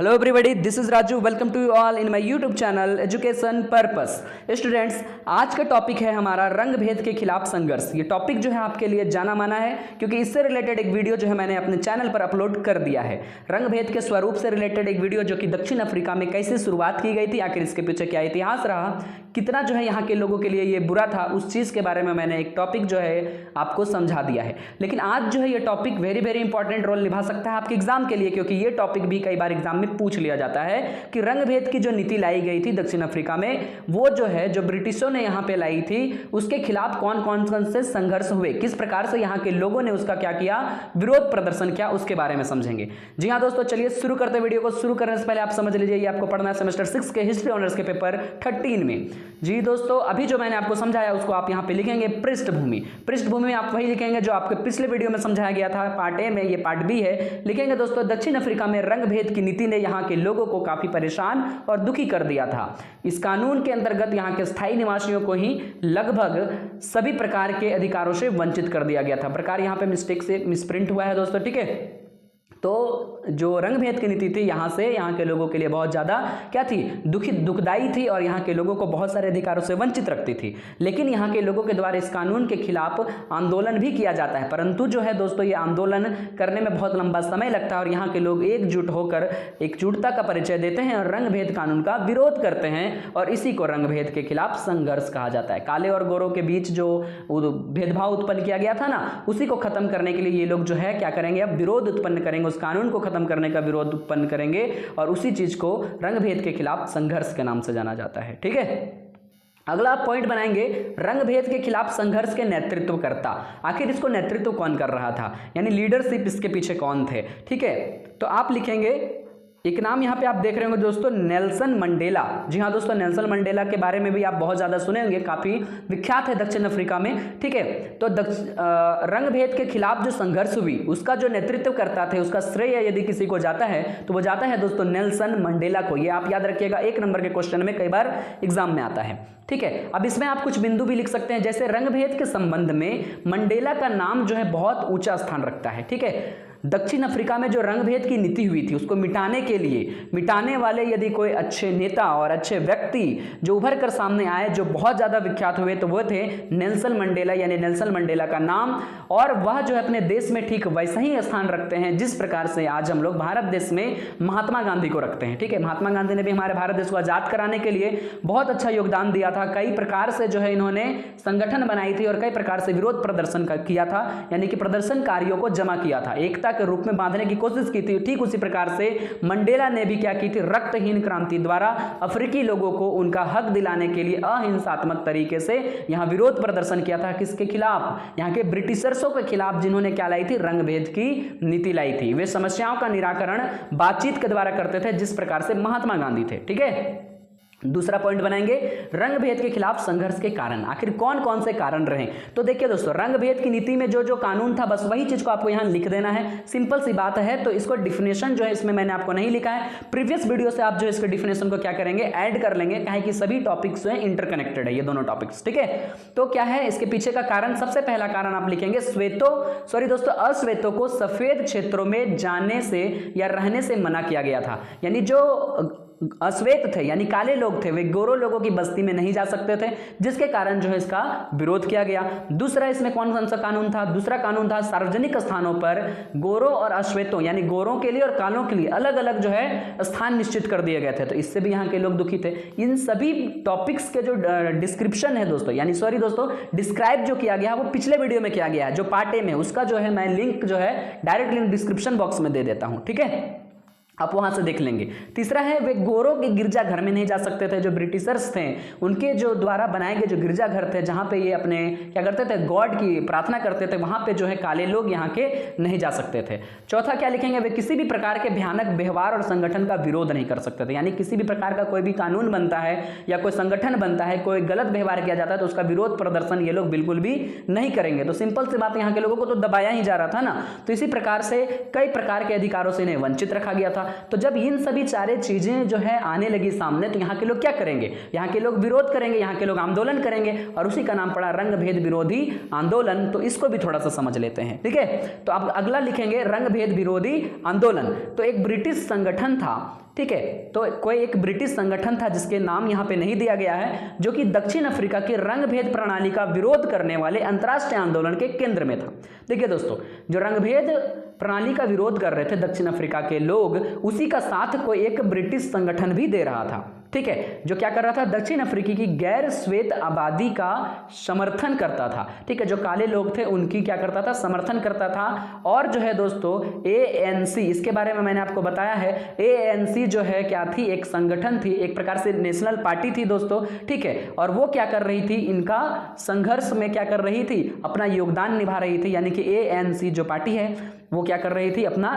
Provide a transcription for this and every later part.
Hello everybody, this is Raju. Welcome to you all in my YouTube channel education purpose. Students, आज का topic है हमारा रंग भेद के खिलाफ संघर्ष। ये टॉपिक जो है आपके लिए जाना माना है क्योंकि इससे रिलेटेड एक वीडियो जो है मैंने अपने चैनल पर अपलोड कर दिया है। रंग भेद के स्वरूप से रिलेटेड एक वीडियो जो कि दक्षिण अफ्रीका में कैसे शुरुआत की गई थी, आखिर इसके पीछे क्या इतिहास रहा, कितना जो है यहाँ के लोगों के लिए ये बुरा था, उस चीज़ के बारे में मैंने एक टॉपिक जो है आपको समझा दिया है। लेकिन आज जो है ये टॉपिक वेरी इंपॉर्टेंट रोल निभा सकता है आपके एग्जाम के लिए, क्योंकि ये टॉपिक भी कई बार एग्जाम में पूछ लिया जाता है कि रंग भेद की जो नीति लाई गई थी दक्षिण अफ्रीका में, वो जो है जो ब्रिटिशों ने यहाँ पे लाई थी, उसके खिलाफ कौन कौन से संघर्ष हुए, किस प्रकार से यहाँ के लोगों ने उसका क्या किया, विरोध प्रदर्शन किया, उसके बारे में समझेंगे। जी हाँ दोस्तों, चलिए शुरू करते हैं वीडियो को। शुरू करने से पहले आप समझ लीजिए ये आपको पढ़ना है सेमेस्टर 6 के हिस्ट्री ऑनर्स के पेपर 13 में। जी दोस्तों, अभी जो मैंने आपको समझाया उसको आप यहाँ पे लिखेंगे पृष्ठभूमि। पृष्ठभूमि में आप वही लिखेंगे जो आपके पिछले वीडियो में समझाया गया था, पार्ट ए में, ये पार्ट बी है। लिखेंगे दोस्तों, दक्षिण अफ्रीका में रंग भेद की नीति ने यहाँ के लोगों को काफी परेशान और दुखी कर दिया था। इस कानून के अंतर्गत यहाँ के स्थायी निवासियों को ही लगभग सभी प्रकार के अधिकारों से वंचित कर दिया गया था। प्रकार यहाँ पे मिस्टेक से मिसप्रिंट हुआ है दोस्तों, ठीक है। तो जो रंग भेद की नीति थी यहाँ से यहाँ के लोगों के लिए बहुत ज़्यादा क्या थी, दुखदाई थी और यहाँ के लोगों को बहुत सारे अधिकारों से वंचित रखती थी। लेकिन यहाँ के लोगों के द्वारा इस कानून के खिलाफ आंदोलन भी किया जाता है, परंतु जो है दोस्तों ये आंदोलन करने में बहुत लंबा समय लगता है और यहाँ के लोग एकजुट होकर एकजुटता का परिचय देते हैं और रंग भेद कानून का विरोध करते हैं और इसी को रंग भेद के खिलाफ संघर्ष कहा जाता है। काले और गोरों के बीच जो भेदभाव उत्पन्न किया गया था ना, उसी को खत्म करने के लिए ये लोग जो है क्या करेंगे, अब विरोध उत्पन्न करेंगे, उस कानून को खत्म करने का विरोध उत्पन्न करेंगे और उसी चीज को रंग भेद के खिलाफ संघर्ष के नाम से जाना जाता है, ठीक है। अगला आप पॉइंट बनाएंगे, रंग भेद के खिलाफ संघर्ष के नेतृत्वकर्ता। आखिर इसको नेतृत्व कौन कर रहा था, यानी लीडरशिप इसके पीछे कौन थे, ठीक है। तो आप लिखेंगे, एक नाम यहाँ पे आप देख रहे होंगे दोस्तों, नेल्सन मंडेला। जी हाँ दोस्तों, नेल्सन मंडेला के बारे में भी आप बहुत ज़्यादा सुने होंगे, काफ़ी विख्यात है दक्षिण अफ्रीका में, ठीक है। तो रंग भेद के खिलाफ जो संघर्ष हुई उसका जो नेतृत्व करता थे, उसका श्रेय यदि किसी को जाता है तो वो जाता है दोस्तों नेल्सन मंडेला को। ये आप याद रखिएगा, 1 नंबर के क्वेश्चन में कई बार एग्जाम में आता है, ठीक है। अब इसमें आप कुछ बिंदु भी लिख सकते हैं, जैसे रंग भेद के संबंध में मंडेला का नाम जो है बहुत ऊंचा स्थान रखता है, ठीक है। दक्षिण अफ्रीका में जो रंग भेद की नीति हुई थी उसको मिटाने के लिए, मिटाने वाले यदि कोई अच्छे नेता और अच्छे व्यक्ति जो उभर कर सामने आए, जो बहुत ज़्यादा विख्यात हुए, तो वो थे नेल्सन मंडेला, यानी नेल्सन मंडेला का नाम। और वह जो है अपने देश में ठीक वैसा ही स्थान रखते हैं जिस प्रकार से आज हम लोग भारत देश में महात्मा गांधी को रखते हैं, ठीक है। महात्मा गांधी ने भी हमारे भारत देश को आज़ाद कराने के लिए बहुत अच्छा योगदान दिया था। कई प्रकार से जो है इन्होंने संगठन बनाई थी और कई प्रकार से विरोध प्रदर्शन किया था, यानी कि प्रदर्शनकारियों को जमा किया था, एकता के रूप में बांधने की कोशिश की थी। ठीक उसी प्रकार से मंडेला ने भी क्या की थी, रक्तहीन क्रांति द्वारा अफ्रीकी लोगों को उनका हक दिलाने के लिए अहिंसात्मक तरीके से यहां विरोध प्रदर्शन किया था। किसके खिलाफ, यहां के ब्रिटिशर्सों के खिलाफ, जिन्होंने क्या लाई थी, रंग भेद की नीति लाई थी। वे समस्याओं का निराकरण बातचीत के द्वारा करते थे, जिस प्रकार से महात्मा गांधी थे, ठीक है। दूसरा पॉइंट बनाएंगे, रंग भेद के खिलाफ संघर्ष के कारण। आखिर कौन कौन से कारण रहे, तो देखिए दोस्तों, रंग भेद की नीति में जो जो कानून था, बस वही चीज को आपको यहां लिख देना है, सिंपल सी बात है। तो इसको डिफिनेशन जो है इसमें मैंने आपको नहीं लिखा है, प्रीवियस वीडियो से आप जो इसके डिफिनेशन को क्या करेंगे, ऐड कर लेंगे, कहे कि सभी टॉपिक्स जो है इंटरकनेक्टेड है, ये दोनों टॉपिक्स, ठीक है। तो क्या है इसके पीछे का कारण, सबसे पहला कारण आप लिखेंगे, अश्वेतों को सफेद क्षेत्रों में जाने से या रहने से मना किया गया था। यानी जो अश्वेत थे यानी काले लोग थे, वे गोरों लोगों की बस्ती में नहीं जा सकते थे, जिसके कारण जो है इसका विरोध किया गया। दूसरा इसमें कौन सा कानून था, दूसरा कानून था, सार्वजनिक स्थानों पर गोरों और अश्वेतों यानी गोरों के लिए और कालों के लिए अलग अलग जो है स्थान निश्चित कर दिए गए थे। तो इससे भी यहाँ के लोग दुखी थे। इन सभी टॉपिक्स के जो डिस्क्रिप्शन है दोस्तों, यानी सॉरी दोस्तों, डिस्क्राइब जो किया गया वो पिछले वीडियो में किया गया है, जो पार्ट ए में, उसका जो है मैं लिंक जो है डायरेक्ट लिंक डिस्क्रिप्शन बॉक्स में दे देता हूं, ठीक है, आप वहां से देख लेंगे। तीसरा है, वे गोरों के गिरजाघर में नहीं जा सकते थे। जो ब्रिटिशर्स थे उनके जो द्वारा बनाए गए जो गिरजाघर थे, जहां पे ये अपने क्या करते थे, गॉड की प्रार्थना करते थे, वहां पे जो है काले लोग यहाँ के नहीं जा सकते थे। चौथा क्या लिखेंगे, वे किसी भी प्रकार के भयानक व्यवहार और संगठन का विरोध नहीं कर सकते थे। यानी किसी भी प्रकार का कोई भी कानून बनता है या कोई संगठन बनता है, कोई गलत व्यवहार किया जाता है, तो उसका विरोध प्रदर्शन ये लोग बिल्कुल भी नहीं करेंगे। तो सिंपल सी बात, यहाँ के लोगों को तो दबाया ही जा रहा था ना। तो इसी प्रकार से कई प्रकार के अधिकारों से इन्हें वंचित रखा गया था। तो जब इन सभी सारे चीजें जो है आने लगी सामने, तो यहाँ के लोग क्या करेंगे, यहाँ के लोग विरोध करेंगे, यहाँ के लोग आंदोलन करेंगे, और उसी का नाम पड़ा रंग भेद विरोधी आंदोलन। तो इसको भी थोड़ा सा समझ लेते हैं, ठीक है। तो अब अगला लिखेंगे रंग भेद विरोधी आंदोलन। तो एक ब्रिटिश संगठन था, ठीक है, तो कोई एक ब्रिटिश संगठन था जिसके नाम यहां पे नहीं दिया गया है, जो कि दक्षिण अफ्रीका के रंग भेद प्रणाली का विरोध करने वाले अंतरराष्ट्रीय आंदोलन के केंद्र में था। देखिए दोस्तों, जो रंग भेद प्रणाली का विरोध कर रहे थे दक्षिण अफ्रीका के लोग, उसी का साथ कोई एक ब्रिटिश संगठन भी दे रहा था, ठीक है, जो क्या कर रहा था, दक्षिण अफ्रीकी की गैर श्वेत आबादी का समर्थन करता था, ठीक है, जो काले लोग थे उनकी क्या करता था, समर्थन करता था। और जो है दोस्तों ANC, इसके बारे में मैंने आपको बताया है, ANC जो है क्या थी, एक संगठन थी, एक प्रकार से नेशनल पार्टी थी दोस्तों, ठीक है, और वो क्या कर रही थी, इनका संघर्ष में क्या कर रही थी, अपना योगदान निभा रही थी। यानी कि ANC जो पार्टी है वो क्या कर रही थी, अपना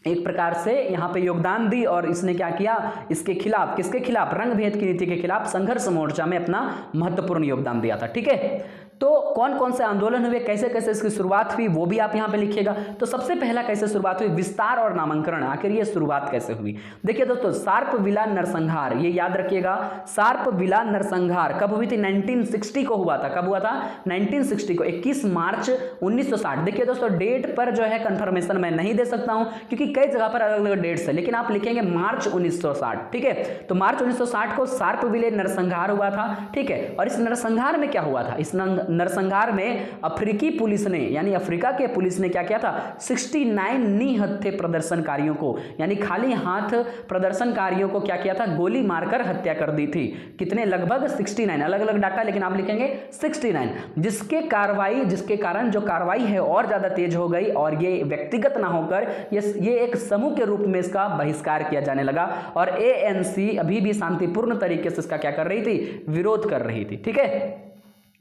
एक प्रकार से यहां पे योगदान दी, और इसने क्या किया, इसके खिलाफ, किसके खिलाफ, रंग भेद की नीति के खिलाफ संघर्ष मोर्चा में अपना महत्वपूर्ण योगदान दिया था, ठीक है। तो कौन कौन से आंदोलन हुए, कैसे कैसे इसकी शुरुआत हुई, वो भी आप यहां पे लिखिएगा। तो सबसे पहला कैसे शुरुआत हुई, विस्तार और नामांकन, आखिर ये शुरुआत कैसे हुई। देखिए दोस्तों, शार्पविला नरसंहार, ये याद रखिएगा, शार्पविला नरसंहार कब हुई थी, 1960 को हुआ था। कब हुआ था, 1960 को, 21 मार्च 1960। देखिए दोस्तों, डेट पर जो है कंफर्मेशन मैं नहीं दे सकता हूं, क्योंकि कई जगह पर अलग अलग डेट्स है, लेकिन आप लिखेंगे मार्च 1960, ठीक है। तो मार्च 1960 को शार्पविले नरसंहार हुआ था, ठीक है। और इस नरसंहार में क्या हुआ था, इस नरसंहार में अफ्रीकी पुलिस ने, यानी अफ्रीका के पुलिस ने क्या किया था, 69 निहत्थे प्रदर्शनकारियों को, यानी खाली हाथ प्रदर्शनकारियों को क्या किया था, गोली मारकर हत्या कर दी थी। कितने, लगभग 69, अलग अलग डाटा, लेकिन आप लिखेंगे 69, जिसके कारण जो कार्रवाई है और ज्यादा तेज हो गई, और ये व्यक्तिगत ना होकर ये एक समूह के रूप में इसका बहिष्कार किया जाने लगा। और ANC अभी भी शांतिपूर्ण तरीके से इसका क्या कर रही थी, विरोध कर रही थी, ठीक है।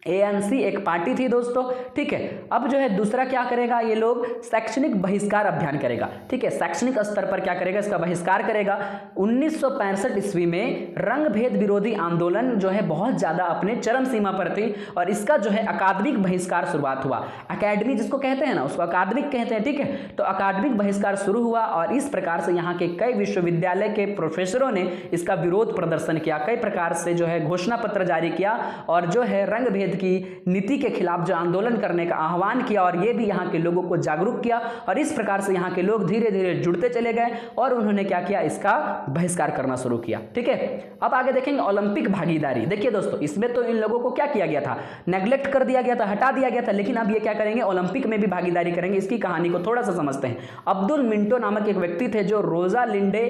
ANC एक पार्टी थी दोस्तों, ठीक है। अब जो है दूसरा क्या करेगा, ये लोग शैक्षणिक बहिष्कार अभियान करेगा, ठीक है, शैक्षणिक स्तर पर क्या करेगा, इसका बहिष्कार करेगा। 1965 ईस्वी में रंग भेद विरोधी आंदोलन जो है बहुत ज्यादा अपने चरम सीमा पर थी, और इसका जो है अकादमिक बहिष्कार शुरुआत हुआ। अकेडमी जिसको कहते हैं ना, उसको अकादमिक कहते हैं, ठीक है। तो अकादमिक बहिष्कार शुरू हुआ, और इस प्रकार से यहाँ के कई विश्वविद्यालय के प्रोफेसरों ने इसका विरोध प्रदर्शन किया, कई प्रकार से जो है घोषणा पत्र जारी किया, और जो है रंग भेद की नीति के खिलाफ जो आंदोलन करने का आह्वान किया, और ये भी यहाँ के लोगों को जागरूक किया। और इस प्रकार से यहाँ के लोग धीरे धीरे जुड़ते चले गए, और उन्होंने क्या किया, इसका बहिष्कार करना शुरू किया, ठीक है। अब आगे देखेंगे ओलंपिक भागीदारी। देखिए दोस्तों, इसमें तो इन लोगों को क्या किया गया था, नेग्लेक्ट कर दिया गया था, हटा दिया गया था, लेकिन अब ये क्या करेंगे, ओलंपिक में भी भागीदारी करेंगे। इसकी कहानी को थोड़ा सा समझते हैं। अब्दुल मिंटो नामक एक व्यक्ति थे, जो रोजालिंडे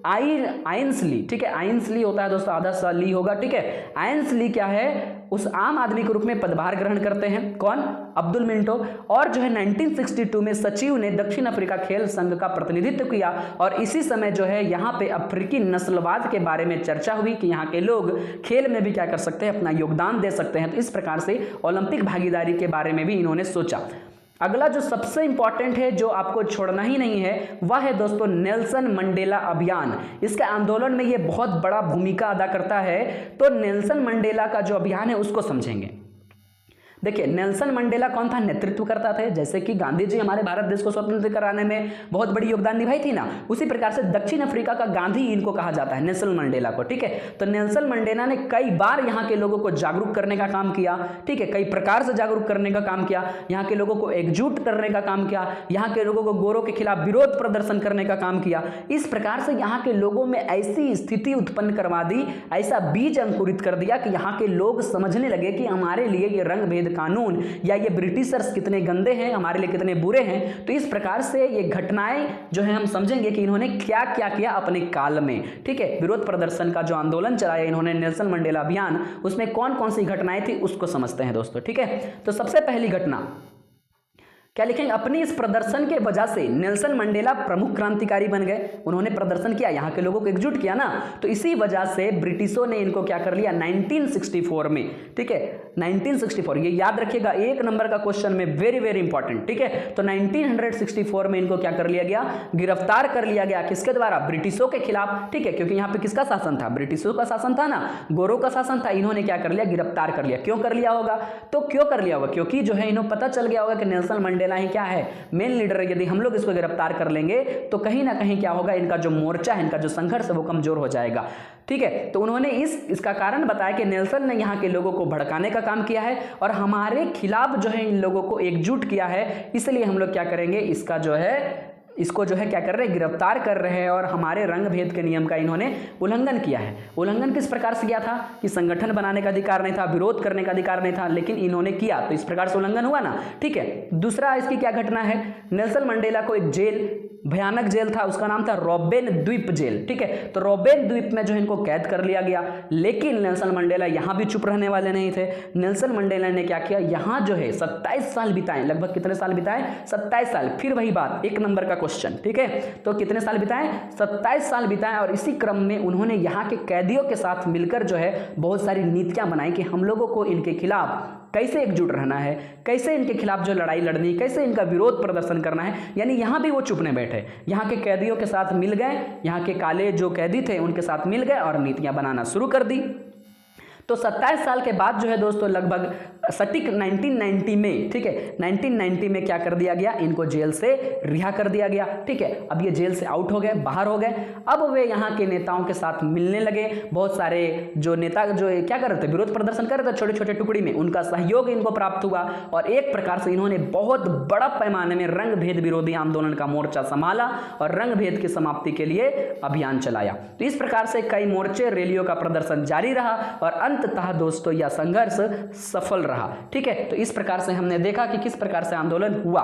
आइंसली, ठीक है, आइंसली होता है दोस्तों, आधा सा ली होगा, ठीक है। आइंसली क्या है, उस आम आदमी के रूप में पदभार ग्रहण करते हैं, कौन, अब्दुल मिंटो। और जो है 1962 में सचिव ने दक्षिण अफ्रीका खेल संघ का प्रतिनिधित्व किया, और इसी समय जो है यहाँ पे अफ्रीकी नस्लवाद के बारे में चर्चा हुई कि यहाँ के लोग खेल में भी क्या कर सकते हैं, अपना योगदान दे सकते हैं। तो इस प्रकार से ओलंपिक भागीदारी के बारे में भी इन्होंने सोचा। अगला जो सबसे इंपॉर्टेंट है, जो आपको छोड़ना ही नहीं है, वह है दोस्तों नेल्सन मंडेला अभियान। इसके आंदोलन में ये बहुत बड़ा भूमिका अदा करता है। तो नेल्सन मंडेला का जो अभियान है उसको समझेंगे। देखिए, नेल्सन मंडेला कौन था, नेतृत्व करता थे। जैसे कि गांधी जी हमारे भारत देश को स्वतंत्र कराने में बहुत बड़ी योगदान निभाई थी ना, उसी प्रकार से दक्षिण अफ्रीका का गांधी इनको कहा जाता है, नेल्सन मंडेला को, ठीक है। तो नेल्सन मंडेला ने कई बार यहाँ के लोगों को जागरूक करने का काम किया, ठीक है, कई प्रकार से जागरूक करने का काम किया, यहाँ के लोगों को एकजुट करने का काम किया, यहाँ के लोगों को गोरों के खिलाफ विरोध प्रदर्शन करने का काम किया। इस प्रकार से यहाँ के लोगों में ऐसी स्थिति उत्पन्न करवा दी, ऐसा बीज अंकुरित कर दिया कि यहाँ के लोग समझने लगे कि हमारे लिए ये रंग भेद कानून या ये ब्रिटिशर्स कितने गंदे हैं, हमारे लिए कितने बुरे हैं। तो इस प्रकार से ये घटनाएं जो है हम समझेंगे कि इन्होंने क्या क्या किया अपने काल में, ठीक है। विरोध प्रदर्शन का जो आंदोलन चलाया इन्होंने, नेल्सन मंडेला अभियान, उसमें कौन कौन सी घटनाएं थी उसको समझते हैं दोस्तों, ठीक है। तो सबसे पहली घटना क्या लिखेंगे, अपनी इस प्रदर्शन के वजह से नेल्सन मंडेला प्रमुख क्रांतिकारी बन गए। उन्होंने प्रदर्शन किया, यहाँ के लोगों को एकजुट किया ना, तो इसी वजह से ब्रिटिशों ने इनको क्या कर लिया 1964 में, ठीक है, 1964, ये याद रखिएगा, एक नंबर का क्वेश्चन में, वेरी वेरी इंपॉर्टेंट, ठीक है। तो 1964 में इनको क्या कर लिया गया, गिरफ्तार कर लिया गया, किसके द्वारा, ब्रिटिशों के खिलाफ, ठीक है, क्योंकि यहाँ पे किसका शासन था, ब्रिटिशों का शासन था ना, गोरों का शासन था। इन्होंने क्या कर लिया, गिरफ्तार कर लिया। क्यों कर लिया होगा, तो क्यों कर लिया होगा, क्योंकि जो है इन्होंने पता चल गया होगा कि नेल्सन मंडेला मंडेला ही क्या है, मेन लीडर। यदि हम लोग इसको गिरफ्तार कर लेंगे तो कहीं ना कहीं क्या होगा, इनका जो मोर्चा है, इनका जो संघर्ष है वो कमजोर हो जाएगा। ठीक है, तो उन्होंने इसका कारण बताया कि नेल्सन ने यहाँ के लोगों को भड़काने का काम किया है और हमारे खिलाफ जो है इन लोगों को एकजुट किया है, इसलिए हम लोग क्या करेंगे, इसको जो है क्या कर रहे हैं, गिरफ्तार कर रहे हैं। और हमारे रंग भेद के नियम का इन्होंने उल्लंघन किया है। उल्लंघन किस प्रकार से किया था कि संगठन बनाने का अधिकार नहीं था, विरोध करने का अधिकार नहीं था, लेकिन इन्होंने किया, तो इस प्रकार से उल्लंघन हुआ ना। ठीक है, दूसरा इसकी क्या घटना है, नेल्सन मंडेला को एक जेल, भयानक जेल था, उसका नाम था रोबेन द्वीप जेल। ठीक है, तो रोबेन द्वीप में जो इनको कैद कर लिया गया, लेकिन नेल्सन मंडेला यहां भी चुप रहने वाले नहीं थे। नेल्सन मंडेला ने क्या किया, यहां जो है 27 साल बिताए, लगभग कितने साल बिताए, 27 साल। फिर वही बात, एक नंबर का क्वेश्चन। ठीक है, तो कितने साल बिताए, 27 साल बिताए। और इसी क्रम में उन्होंने यहां के कैदियों के साथ मिलकर जो है बहुत सारी नीतियां बनाई कि हम लोगों को इनके खिलाफ कैसे एकजुट रहना है, कैसे इनके खिलाफ जो लड़ाई लड़नी, कैसे इनका विरोध प्रदर्शन करना है। यानी यहां भी वो चुप नहीं बैठे, यहां के कैदियों के साथ मिल गए, यहां के काले जो कैदी थे उनके साथ मिल गए और नीतियां बनाना शुरू कर दी। तो 27 साल के बाद जो है दोस्तों, लगभग सटीक 1990 में, ठीक है, 1990 में क्या कर दिया गया, इनको जेल से रिहा कर दिया गया। ठीक है, अब ये जेल से आउट हो गए, बाहर हो गए। अब वे यहाँ के नेताओं के साथ मिलने लगे। बहुत सारे जो नेता जो क्या कर रहे थे, विरोध प्रदर्शन कर रहे थे छोटे छोटे टुकड़ी में, उनका सहयोग इनको प्राप्त हुआ और एक प्रकार से इन्होंने बहुत बड़ा पैमाने में रंग भेद विरोधी आंदोलन का मोर्चा संभाला और रंग भेद की समाप्ति के लिए अभियान चलाया। तो इस प्रकार से कई मोर्चे, रैलियों का प्रदर्शन जारी रहा और अंततः दोस्तों यह संघर्ष सफल रहा। ठीक है, तो इस प्रकार से हमने देखा कि किस प्रकार से आंदोलन हुआ।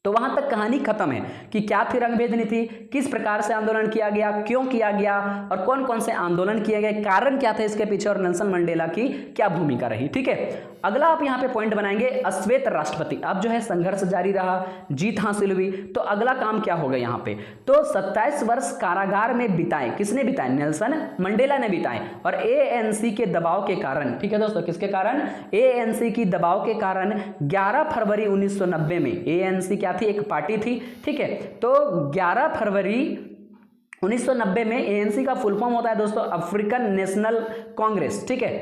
तो वहां तक कहानी खत्म है कि क्या थी रंगभेद नीति, किस प्रकार से आंदोलन किया गया, क्यों किया गया और कौन कौन से आंदोलन किए गए, कारण क्या थे इसके पीछे और नेल्सन मंडेला की क्या भूमिका रही। ठीक है, अगला आप यहां पे पॉइंट बनाएंगे, अश्वेत राष्ट्रपति। अब जो है संघर्ष जारी रहा, जीत हासिल हुई, तो अगला काम क्या होगा यहां पे, तो 27 वर्ष कारागार में बिताए, किसने बिताए, नेल्सन मंडेला ने बिताए। और एएनसी के दबाव के कारण, ठीक है दोस्तों, किसके कारण, एएनसी की दबाव के कारण 11 फरवरी 1990 में, एएनसी क्या थी, एक पार्टी थी। ठीक है, तो 11 फरवरी 1990 में, एएनसी का फुल फॉर्म होता है दोस्तों अफ्रीकन नेशनल कांग्रेस। ठीक है,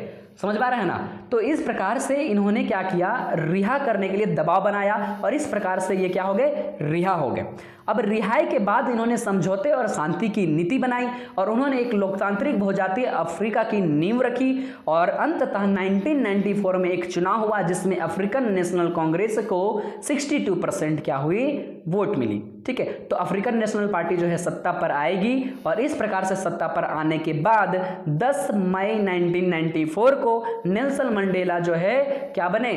समझ पा रहे हैं ना। तो इस प्रकार से इन्होंने क्या किया, रिहा करने के लिए दबाव बनाया और इस प्रकार से ये क्या हो गए, रिहा हो गए। अब रिहाई के बाद इन्होंने समझौते और शांति की नीति बनाई और उन्होंने एक लोकतांत्रिक बहुजातीय अफ्रीका की नींव रखी और अंततः 1994 में एक चुनाव हुआ जिसमें अफ्रीकन नेशनल कांग्रेस को 62% क्या हुई, वोट मिली। ठीक है, तो अफ्रीकन नेशनल पार्टी जो है सत्ता पर आएगी और इस प्रकार से सत्ता पर आने के बाद 10 मई 1994 को नेल्सन मंडेला जो है क्या बने,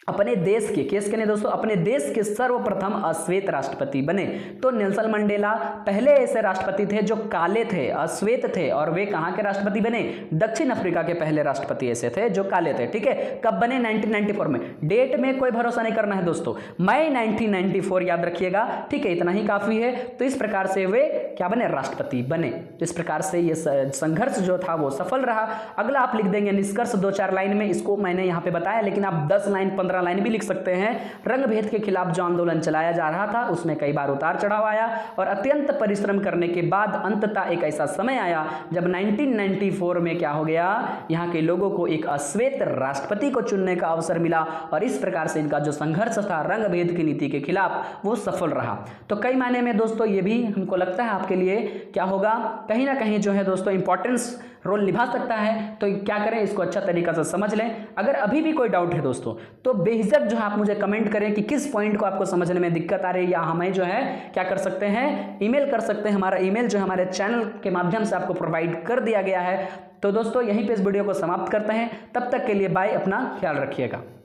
अपने देश के, केस के नहीं दोस्तों, अपने देश के सर्वप्रथम अश्वेत राष्ट्रपति बने। तो नेल्सन मंडेला पहले ऐसे राष्ट्रपति थे जो काले थे, अश्वेत थे, और वे कहां के राष्ट्रपति बने, दक्षिण अफ्रीका के पहले राष्ट्रपति ऐसे थे जो काले थे। ठीक है, कब बने, 1994 में। डेट में कोई भरोसा नहीं करना है दोस्तों, मई 1994 याद रखिएगा। ठीक है, इतना ही काफी है। तो इस प्रकार से वे क्या बने, राष्ट्रपति बने। तो इस प्रकार से ये संघर्ष जो था वो सफल रहा। अगला आप लिख देंगे निष्कर्ष 2-4 लाइन में, इसको मैंने यहाँ पे बताया, लेकिन आप 10 लाइन 15 लाइन भी लिख सकते हैं। रंग भेद के खिलाफ जो आंदोलन चलाया जा रहा था उसमें कई बार उतार चढ़ाव आया और अत्यंत परिश्रम करने के बाद अंततः एक ऐसा समय आया जब 1994 में क्या हो गया, यहाँ के लोगों को एक अश्वेत राष्ट्रपति को चुनने का अवसर मिला और इस प्रकार से इनका जो संघर्ष था रंग भेद की नीति के खिलाफ वो सफल रहा। तो कई मायने में दोस्तों ये भी हमको लगता है आपके लिए क्या होगा, कहीं ना कहीं जो है दोस्तों इंपॉर्टेंस रोल निभा सकता है। तो क्या करें, इसको अच्छा तरीका से समझ लें। अगर अभी भी कोई डाउट है दोस्तों तो बेहिचक जो है आप मुझे कमेंट करें कि किस पॉइंट को आपको समझने में दिक्कत आ रही है, या हमें जो है क्या कर सकते हैं, ईमेल कर सकते हैं। हमारा ईमेल जो हमारे चैनल के माध्यम से आपको प्रोवाइड कर दिया गया है। तो दोस्तों यहीं पे इस वीडियो को समाप्त करते हैं, तब तक के लिए बाय, अपना ख्याल रखिएगा।